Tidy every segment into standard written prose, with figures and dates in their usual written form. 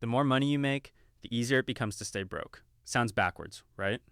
The more money you make, the easier it becomes to stay broke. Sounds backwards, right?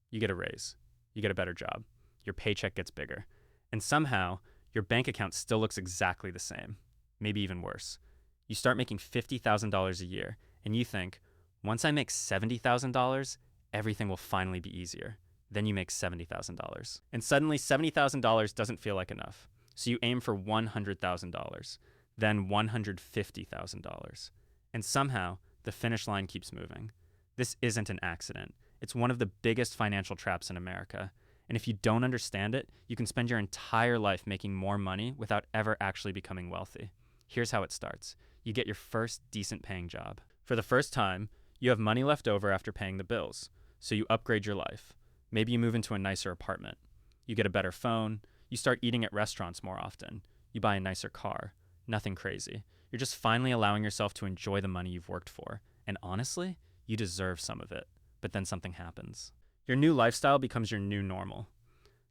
You get a raise. You get a better job. Your paycheck gets bigger. And somehow, your bank account still looks exactly the same, maybe even worse. You start making $50,000 a year, and you think, once I make $70,000, everything will finally be easier. Then you make $70,000. And suddenly, $70,000 doesn't feel like enough. So you aim for $100,000, then $150,000. And somehow, the finish line keeps moving. This isn't an accident. It's one of the biggest financial traps in America. And if you don't understand it, you can spend your entire life making more money without ever actually becoming wealthy. Here's how it starts. You get your first decent paying job. For the first time, you have money left over after paying the bills. So you upgrade your life. Maybe you move into a nicer apartment. You get a better phone. You start eating at restaurants more often. You buy a nicer car. Nothing crazy. You're just finally allowing yourself to enjoy the money you've worked for. And honestly, you deserve some of it. But then something happens. Your new lifestyle becomes your new normal.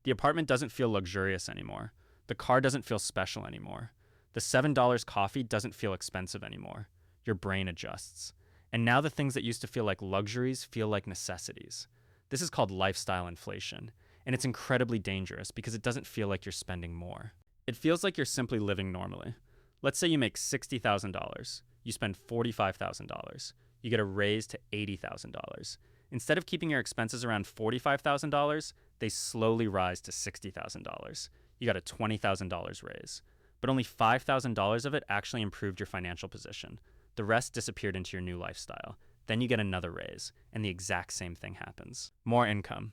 The apartment doesn't feel luxurious anymore. The car doesn't feel special anymore. The $7 coffee doesn't feel expensive anymore. Your brain adjusts. And now the things that used to feel like luxuries feel like necessities. This is called lifestyle inflation. And it's incredibly dangerous because it doesn't feel like you're spending more. It feels like you're simply living normally. Let's say you make $60,000. You spend $45,000. You get a raise to $80,000. Instead of keeping your expenses around $45,000, they slowly rise to $60,000. You got a $20,000 raise. But only $5,000 of it actually improved your financial position. The rest disappeared into your new lifestyle. Then you get another raise, and the exact same thing happens. More income,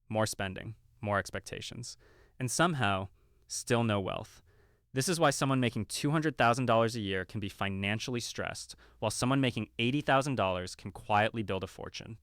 more spending, more expectations, and somehow, still no wealth. This is why someone making $200,000 a year can be financially stressed, while someone making $80,000 can quietly build a fortune.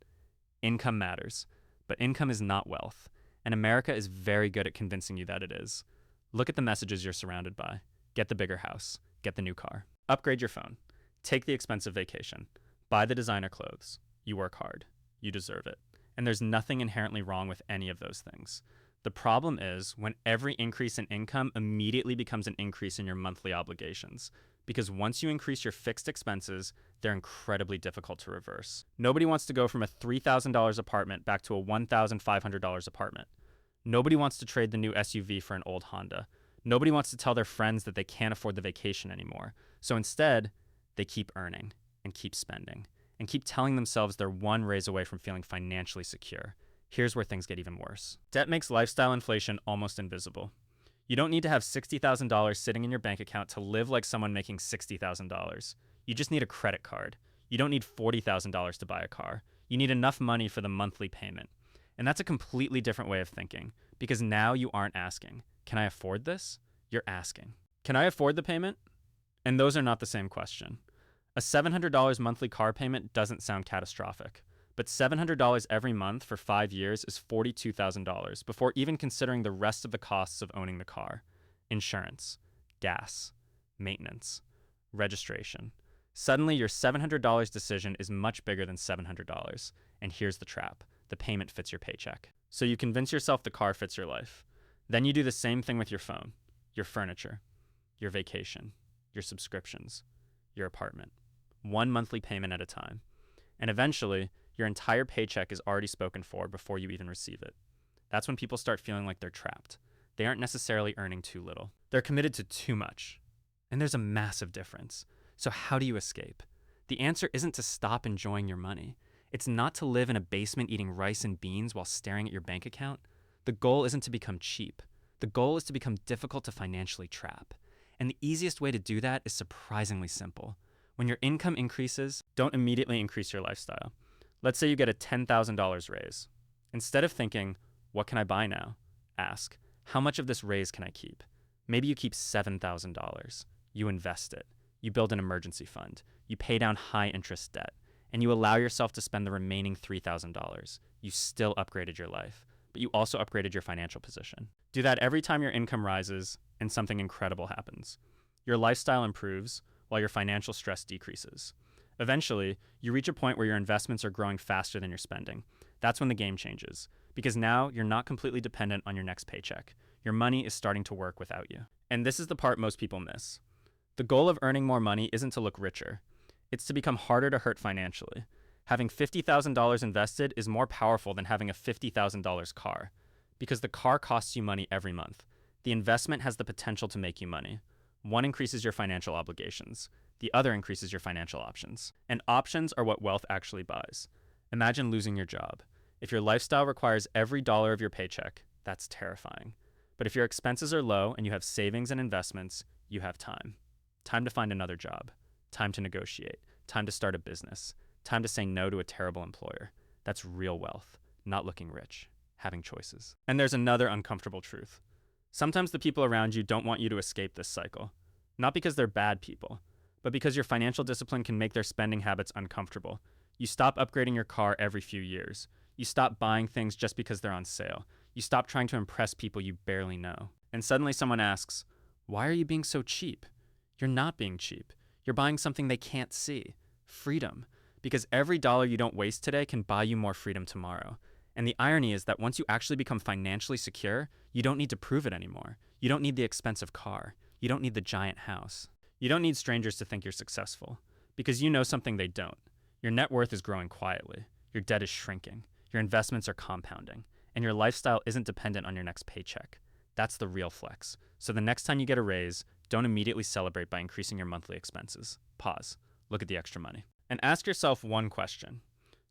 Income matters, but income is not wealth, and America is very good at convincing you that it is. Look at the messages you're surrounded by. Get the bigger house. Get the new car. Upgrade your phone. Take the expensive vacation. Buy the designer clothes. You work hard. You deserve it. And there's nothing inherently wrong with any of those things. The problem is when every increase in income immediately becomes an increase in your monthly obligations. Because once you increase your fixed expenses, they're incredibly difficult to reverse. Nobody wants to go from a $3,000 apartment back to a $1,500 apartment. Nobody wants to trade the new SUV for an old Honda. Nobody wants to tell their friends that they can't afford the vacation anymore. So instead, they keep earning and keep spending and keep telling themselves they're one raise away from feeling financially secure. Here's where things get even worse. Debt makes lifestyle inflation almost invisible. You don't need to have $60,000 sitting in your bank account to live like someone making $60,000. You just need a credit card. You don't need $40,000 to buy a car. You need enough money for the monthly payment. And that's a completely different way of thinking, because now you aren't asking, can I afford this? You're asking, can I afford the payment? And those are not the same question. A $700 monthly car payment doesn't sound catastrophic, but $700 every month for 5 years is $42,000 before even considering the rest of the costs of owning the car. Insurance, gas, maintenance, registration. Suddenly, your $700 decision is much bigger than $700. And here's the trap. The payment fits your paycheck. So you convince yourself the car fits your life. Then you do the same thing with your phone, your furniture, your vacation, your subscriptions, your apartment. One monthly payment at a time. And eventually, your entire paycheck is already spoken for before you even receive it. That's when people start feeling like they're trapped. They aren't necessarily earning too little. They're committed to too much. And there's a massive difference. So how do you escape? The answer isn't to stop enjoying your money. It's not to live in a basement eating rice and beans while staring at your bank account. The goal isn't to become cheap. The goal is to become difficult to financially trap. And the easiest way to do that is surprisingly simple. When your income increases, don't immediately increase your lifestyle. Let's say you get a $10,000 raise. Instead of thinking, what can I buy now? Ask, how much of this raise can I keep? Maybe you keep $7,000. You invest it. You build an emergency fund. You pay down high interest debt. And you allow yourself to spend the remaining $3,000. You still upgraded your life, but you also upgraded your financial position. Do that every time your income rises and something incredible happens. Your lifestyle improves while your financial stress decreases. Eventually, you reach a point where your investments are growing faster than your spending. That's when the game changes, because now you're not completely dependent on your next paycheck. Your money is starting to work without you. And this is the part most people miss. The goal of earning more money isn't to look richer. It's to become harder to hurt financially. Having $50,000 invested is more powerful than having a $50,000 car, because the car costs you money every month. The investment has the potential to make you money. One increases your financial obligations. The other increases your financial options. And options are what wealth actually buys. Imagine losing your job. If your lifestyle requires every dollar of your paycheck, that's terrifying. But if your expenses are low and you have savings and investments, you have time. Time to find another job. Time to negotiate. Time to start a business. Time to say no to a terrible employer. That's real wealth, not looking rich, having choices. And there's another uncomfortable truth. Sometimes the people around you don't want you to escape this cycle. Not because they're bad people, but because your financial discipline can make their spending habits uncomfortable. You stop upgrading your car every few years. You stop buying things just because they're on sale. You stop trying to impress people you barely know. And suddenly someone asks, why are you being so cheap? You're not being cheap. You're buying something they can't see. Freedom. Because every dollar you don't waste today can buy you more freedom tomorrow. And the irony is that once you actually become financially secure, you don't need to prove it anymore. You don't need the expensive car. You don't need the giant house. You don't need strangers to think you're successful. Because you know something they don't. Your net worth is growing quietly. Your debt is shrinking. Your investments are compounding. And your lifestyle isn't dependent on your next paycheck. That's the real flex. So the next time you get a raise, don't immediately celebrate by increasing your monthly expenses. Pause. Look at the extra money. And ask yourself one question.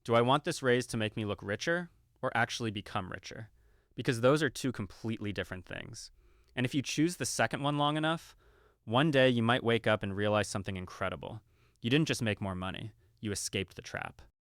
Do I want this raise to make me look richer or actually become richer? Because those are two completely different things. And if you choose the second one long enough, one day you might wake up and realize something incredible. You didn't just make more money. You escaped the trap.